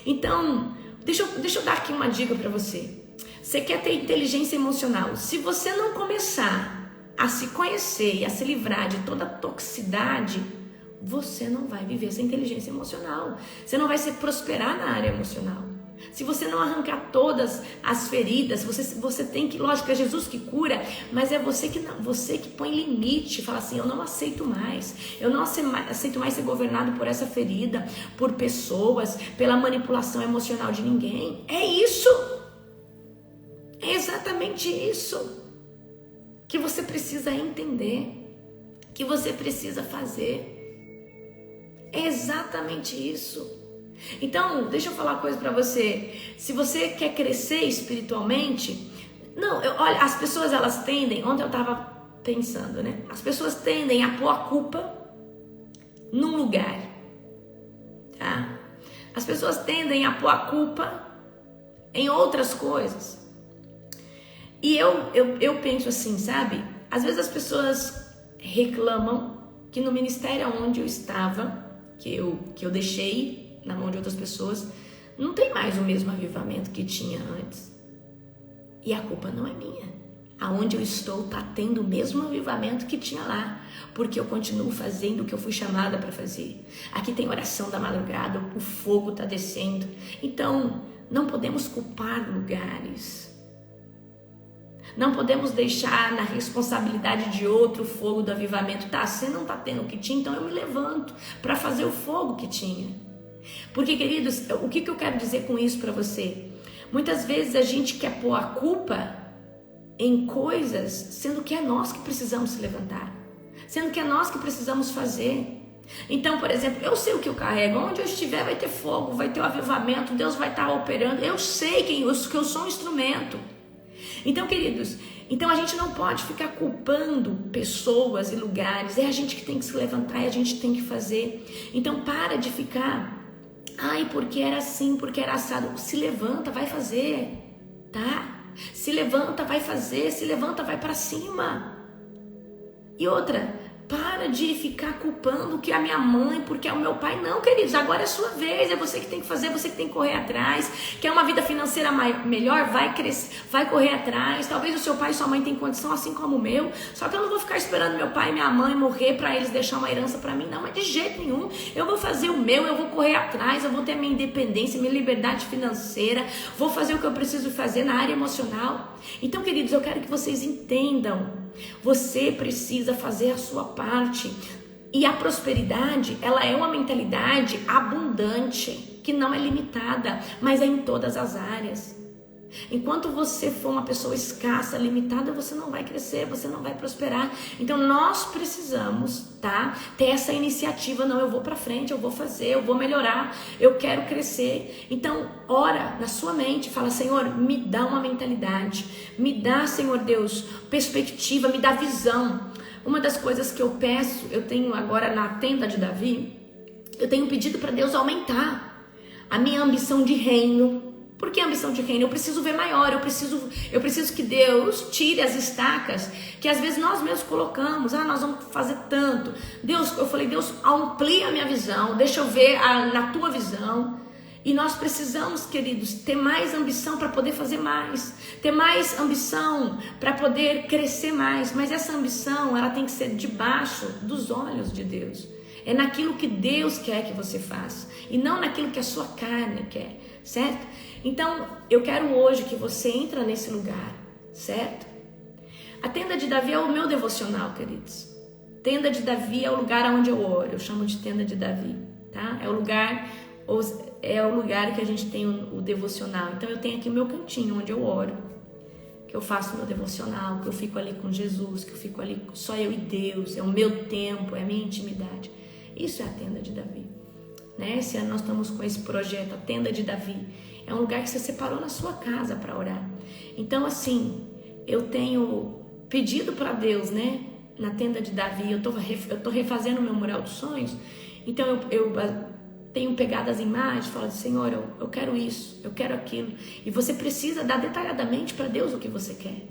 Então, deixa eu dar aqui uma dica para você. Você quer ter inteligência emocional? Se você não começar a se conhecer e a se livrar de toda a toxicidade, você não vai viver essa inteligência emocional. Você não vai se prosperar na área emocional. Se você não arrancar todas as feridas, você tem que, lógico, é Jesus que cura, mas é você que põe limite, fala assim, eu não aceito mais ser governado por essa ferida, por pessoas, pela manipulação emocional de ninguém. É isso, é exatamente isso que você precisa entender. que você precisa fazer. É exatamente isso. Então, deixa eu falar uma coisa para você. Se você quer crescer espiritualmente, olha, as pessoas elas tendem, ontem eu estava pensando, né? As pessoas tendem a pôr a culpa num lugar, tá? As pessoas tendem a pôr a culpa em outras coisas. E eu penso assim, sabe? Às vezes as pessoas reclamam que no ministério onde eu estava, que eu deixei na mão de outras pessoas, não tem mais o mesmo avivamento que tinha antes. E a culpa não é minha. Aonde eu estou está tendo o mesmo avivamento que tinha lá, porque eu continuo fazendo o que eu fui chamada para fazer. Aqui tem oração da madrugada, o fogo está descendo. Então, não podemos culpar lugares. Não podemos deixar na responsabilidade de outro o fogo do avivamento. Tá, você não está tendo o que tinha, então eu me levanto para fazer o fogo que tinha. Porque, queridos, o que eu quero dizer com isso para você? Muitas vezes a gente quer pôr a culpa em coisas, sendo que é nós que precisamos se levantar, sendo que é nós que precisamos fazer. Então, por exemplo, eu sei o que eu carrego, onde eu estiver vai ter fogo, vai ter o avivamento, Deus vai estar operando, eu sei que eu sou um instrumento. Então, queridos, a gente não pode ficar culpando pessoas e lugares, é a gente que tem que se levantar, é a gente que tem que fazer. Então, para de ficar, porque era assim, porque era assado. Se levanta, vai fazer, tá? Se levanta, vai fazer, se levanta, vai para cima. E outra, para de ficar culpando que é a minha mãe, porque é o meu pai. Não, queridos, agora é a sua vez, é você que tem que fazer, você que tem que correr atrás. Quer uma vida financeira melhor? Vai crescer, vai correr atrás. Talvez o seu pai e sua mãe tenham condição assim como o meu, só que eu não vou ficar esperando meu pai e minha mãe morrer para eles deixar uma herança para mim, não, mas de jeito nenhum. Eu vou fazer o meu, eu vou correr atrás, eu vou ter minha independência, minha liberdade financeira, vou fazer o que eu preciso fazer na área emocional. Então, queridos, eu quero que vocês entendam, você precisa fazer a sua parte. E a prosperidade, ela é uma mentalidade abundante, que não é limitada, mas é em todas as áreas. Enquanto você for uma pessoa escassa, limitada, você não vai crescer, você não vai prosperar. Então nós precisamos, tá, ter essa iniciativa. Não, eu vou pra frente, eu vou fazer, eu vou melhorar, eu quero crescer. Então ora na sua mente, fala: Senhor, me dá uma mentalidade, me dá, Senhor Deus, perspectiva, me dá visão. Uma das coisas que eu peço, eu tenho agora na tenda de Davi, eu tenho pedido para Deus aumentar a minha ambição de reino. Por que ambição de reino? Eu preciso ver maior, eu preciso que Deus tire as estacas que às vezes nós mesmos colocamos. Nós vamos fazer tanto. Deus, eu falei: Deus, amplia a minha visão, deixa eu ver na tua visão. E nós precisamos, queridos, ter mais ambição para poder fazer mais, ter mais ambição para poder crescer mais. Mas essa ambição, ela tem que ser debaixo dos olhos de Deus. É naquilo que Deus quer que você faça e não naquilo que a sua carne quer, certo? Então, eu quero hoje que você entre nesse lugar, certo? A tenda de Davi é o meu devocional, queridos. Tenda de Davi é o lugar onde eu oro, eu chamo de tenda de Davi, tá? É o lugar que a gente tem o devocional. Então, eu tenho aqui o meu cantinho onde eu oro, que eu faço o meu devocional, que eu fico ali com Jesus, que eu fico ali só eu e Deus, é o meu tempo, é a minha intimidade. Isso é a tenda de Davi, né? Esse ano nós estamos com esse projeto, a tenda de Davi. É um lugar que você separou na sua casa para orar. Então, assim, eu tenho pedido para Deus, né? Na tenda de Davi, eu tô refazendo o meu mural dos sonhos. Então, eu tenho pegado as imagens, falo: Senhor, eu quero isso, eu quero aquilo. E você precisa dar detalhadamente para Deus o que você quer.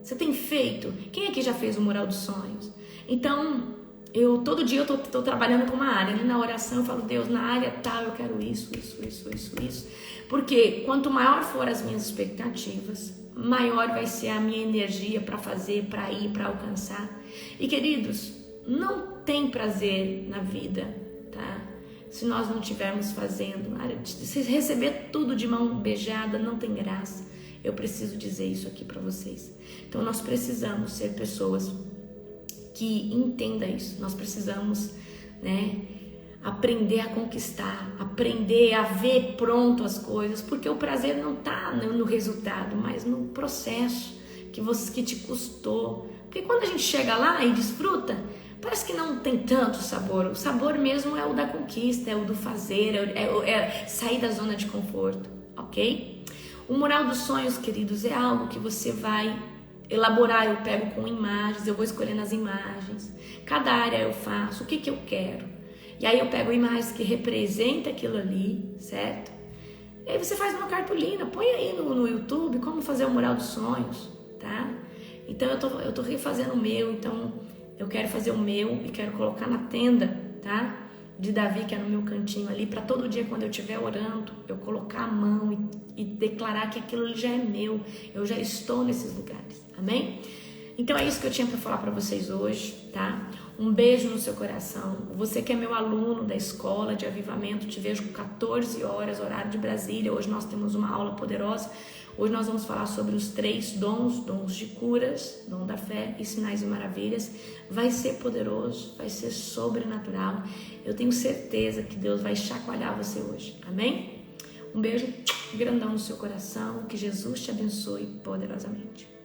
Você tem feito? Quem aqui já fez o mural dos sonhos? Então, todo dia eu tô trabalhando com uma área. Ali na oração eu falo: Deus, na área tal eu quero isso. Porque quanto maior for as minhas expectativas, maior vai ser a minha energia para fazer, para ir, para alcançar. E, queridos, não tem prazer na vida, tá? Se nós não estivermos fazendo, se receber tudo de mão beijada, não tem graça. Eu preciso dizer isso aqui para vocês. Então nós precisamos ser pessoas que entendam isso. Nós precisamos, né, aprender a conquistar, aprender a ver pronto as coisas, porque o prazer não está no resultado, mas no processo que te custou. Porque quando a gente chega lá e desfruta, Parece que não tem tanto sabor. O sabor mesmo é o da conquista, é o do fazer, é sair da zona de conforto, ok? O mural dos sonhos, queridos, é algo que você vai elaborar. Eu pego com imagens, eu vou escolhendo as imagens. Cada área eu faço, o que eu quero. E aí eu pego imagens que representam aquilo ali, certo? E aí você faz uma cartolina, põe aí no YouTube como fazer o mural dos sonhos, tá? Então eu tô refazendo o meu, então eu quero fazer o meu e quero colocar na tenda, tá? De Davi, que é no meu cantinho ali, para todo dia quando eu estiver orando, eu colocar a mão e declarar que aquilo já é meu, eu já estou nesses lugares, amém? Então é isso que eu tinha para falar para vocês hoje, tá? Um beijo no seu coração. Você que é meu aluno da escola de avivamento, te vejo com 14 horas, horário de Brasília. Hoje nós temos uma aula poderosa. Hoje nós vamos falar sobre os 3 dons, dons de curas, dom da fé e sinais e maravilhas. Vai ser poderoso, vai ser sobrenatural. Eu tenho certeza que Deus vai chacoalhar você hoje, amém? Um beijo grandão no seu coração, que Jesus te abençoe poderosamente.